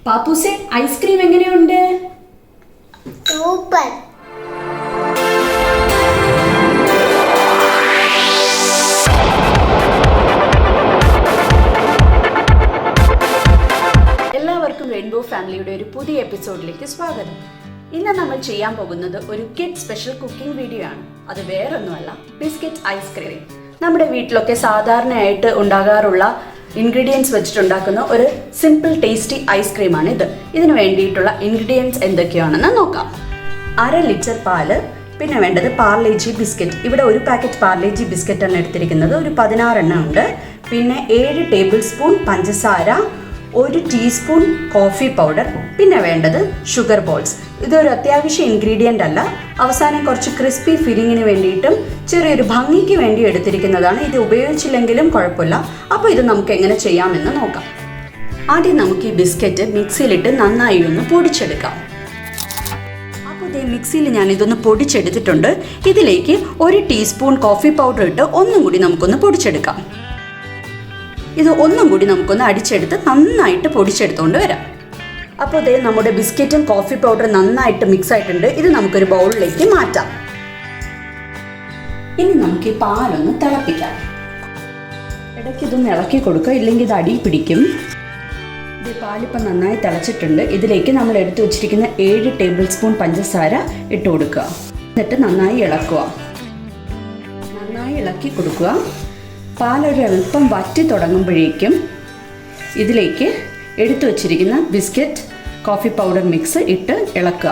പാപ്പൂസേ, ice cream എങ്ങനെയുണ്ട്? Super. എല്ലാവർക്കും rainbow ഫാമിലിയുടെ ഒരു പുതിയ എപ്പിസോഡിലേക്ക് സ്വാഗതം. ഇന്ന് നമ്മൾ ചെയ്യാൻ പോകുന്നത് ഒരു കിഡ് സ്പെഷ്യൽ കുക്കിംഗ് വീഡിയോ ആണ്. അത് വേറൊന്നുമല്ല, ബിസ്ക്കറ്റ് ഐസ്ക്രീം. നമ്മുടെ വീട്ടിലൊക്കെ സാധാരണയായിട്ട് ഉണ്ടാകാറുള്ള ഇൻഗ്രീഡിയൻസ് വെച്ചിട്ടുണ്ടാക്കുന്ന ഒരു സിമ്പിൾ ടേസ്റ്റി ഐസ്ക്രീമാണ് ഇത്. ഇതിന് വേണ്ടിയിട്ടുള്ള ഇൻഗ്രീഡിയൻസ് എന്തൊക്കെയാണെന്ന് നോക്കാം. 1/2 ലിറ്റർ പാല്, പിന്നെ വേണ്ടത് പാർലെ-ജി ബിസ്ക്കറ്റ്. ഇവിടെ ഒരു പാക്കറ്റ് പാർലെ-ജി ബിസ്ക്കറ്റ് ആണ് എടുത്തിരിക്കുന്നത്. ഒരു 16 എണ്ണം ഉണ്ട്. പിന്നെ 7 ടേബിൾ സ്പൂൺ പഞ്ചസാര, 1 ടീസ്പൂൺ കോഫി പൗഡർ, പിന്നെ വേണ്ടത് ഷുഗർ ബോൾസ്. ഇതൊരു അത്യാവശ്യ ഇൻഗ്രീഡിയൻ്റ് അല്ല, അവസാനം കുറച്ച് ക്രിസ്പി ഫില്ലിങ്ങിന് വേണ്ടിയിട്ടും ചെറിയൊരു ഭംഗിക്ക് വേണ്ടി എടുത്തിരിക്കുന്നതാണ്. ഇത് ഉപയോഗിച്ചില്ലെങ്കിലും കുഴപ്പമില്ല. അപ്പോൾ ഇത് നമുക്ക് എങ്ങനെ ചെയ്യാമെന്ന് നോക്കാം. ആദ്യം നമുക്ക് ഈ ബിസ്ക്കറ്റ് മിക്സിയിലിട്ട് നന്നായി ഒന്ന് പൊടിച്ചെടുക്കാം. അപ്പോൾ ഇതേ മിക്സിയിൽ ഞാൻ ഇതൊന്ന് പൊടിച്ചെടുത്തിട്ടുണ്ട്. ഇതിലേക്ക് 1 ടീസ്പൂൺ കോഫി പൗഡർ ഇട്ട് ഒന്നും കൂടി നമുക്കൊന്ന് പൊടിച്ചെടുക്കാം. ഇത് ഒന്നും കൂടി നമുക്കൊന്ന് അടിച്ചെടുത്ത് നന്നായിട്ട് പൊടിച്ചെടുത്തുകൊണ്ട് വരാം. അപ്പോൾ ഇതേ നമ്മുടെ ബിസ്ക്കറ്റും കോഫി പൗഡർ നന്നായിട്ട് മിക്സ് ആയിട്ടുണ്ട്. ഇത് നമുക്കൊരു ബൗളിലേക്ക് മാറ്റാം. ഇനി നമുക്ക് ഈ പാലൊന്ന് തിളപ്പിക്കാം. ഇടയ്ക്ക് ഇതൊന്ന് ഇളക്കി കൊടുക്കുക, ഇല്ലെങ്കിൽ ഇത് അടി പിടിക്കും. ഇത് പാലിപ്പം നന്നായി തിളച്ചിട്ടുണ്ട്. ഇതിലേക്ക് നമ്മൾ എടുത്തു വെച്ചിരിക്കുന്ന 7 ടേബിൾ സ്പൂൺ പഞ്ചസാര ഇട്ട് കൊടുക്കുക. എന്നിട്ട് നന്നായി ഇളക്കുക. നന്നായി ഇളക്കി കൊടുക്കുക. പാലൊരു അല്പം വറ്റി തുടങ്ങുമ്പോഴേക്കും ഇതിലേക്ക് എടുത്തു വച്ചിരിക്കുന്ന ബിസ്ക്കറ്റ് കോഫി പൗഡർ മിക്സ് ഇട്ട് ഇളക്കുക.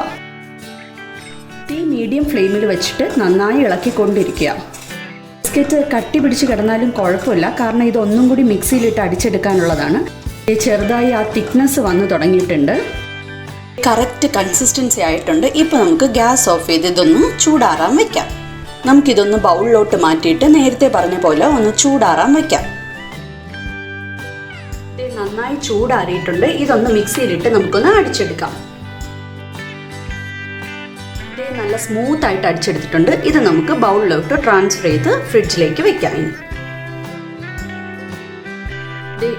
തീ മീഡിയം ഫ്ലെയിമിൽ വെച്ചിട്ട് നന്നായി ഇളക്കിക്കൊണ്ടിരിക്കുക. ബിസ്ക്കറ്റ് കട്ടി പിടിച്ച് കിടന്നാലും കുഴപ്പമില്ല, കാരണം ഇതൊന്നും കൂടി മിക്സിയിലിട്ട് അടിച്ചെടുക്കാനുള്ളതാണ്. ചെറുതായി ആ തിക്നെസ് വന്ന് തുടങ്ങിയിട്ടുണ്ട്. കറക്റ്റ് കൺസിസ്റ്റൻസി ആയിട്ടുണ്ട്. ഇപ്പോൾ നമുക്ക് ഗ്യാസ് ഓഫ് ചെയ്ത് ഇതൊന്ന് ചൂടാറാൻ വയ്ക്കാം. നമുക്കിതൊന്ന് ബൗളിലോട്ട് മാറ്റിയിട്ട് നേരത്തെ പറഞ്ഞ പോലെ ഒന്ന് ചൂടാറാൻ വയ്ക്കാം. ഇത് നന്നായി ചൂടാറിയിട്ടുണ്ട്. ഇതൊന്ന് മിക്സിയിലിട്ട് നമുക്കൊന്ന് അടിച്ചെടുക്കാം. ഇത് നല്ല സ്മൂത്ത് ആയിട്ട് അടിച്ചെടുത്തിട്ടുണ്ട്. ഇത് നമുക്ക് ബൗളിലോട്ട് ട്രാൻസ്ഫർ ചെയ്ത് ഫ്രിഡ്ജിലേക്ക് വെക്കാം.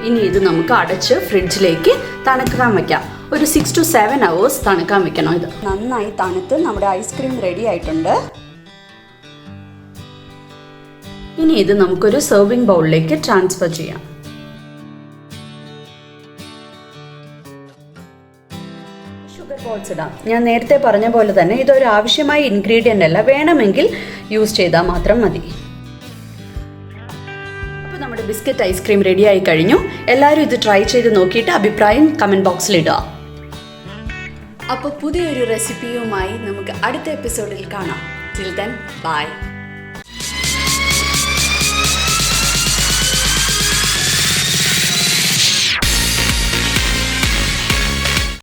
ഇനി ഇത് നമുക്ക് അടച്ച് ഫ്രിഡ്ജിലേക്ക് തണുക്കാൻ വെക്കാം. ഒരു 6 to 7 hours തണുക്കാൻ വെക്കണം. ഇത് നന്നായി തണുത്ത് നമ്മുടെ ഐസ്ക്രീം റെഡി ആയിട്ടുണ്ട്. ഇനി ഇത് നമുക്കൊരു സെർവിങ് ബൗളിലേക്ക് ട്രാൻസ്ഫർ ചെയ്യാം. ഷുഗർ ബോൾസ് ഇടാം. ഞാൻ നേരത്തെ പറഞ്ഞ പോലെ തന്നെ ഇതൊരു ആവശ്യമായ ഇൻഗ്രീഡിയൻ്റ് അല്ല, വേണമെങ്കിൽ യൂസ് ചെയ്താൽ മാത്രം മതി. അപ്പോൾ നമ്മുടെ ബിസ്ക്കറ്റ് ഐസ്ക്രീം റെഡി ആയി കഴിഞ്ഞു. എല്ലാവരും ഇത് ട്രൈ ചെയ്ത് നോക്കിയിട്ട് അഭിപ്രായം കമൻറ്റ് ബോക്സിൽ ഇടുക. അപ്പോൾ പുതിയൊരു റെസിപ്പിയുമായി നമുക്ക് അടുത്ത എപ്പിസോഡിൽ കാണാം. Till then bye.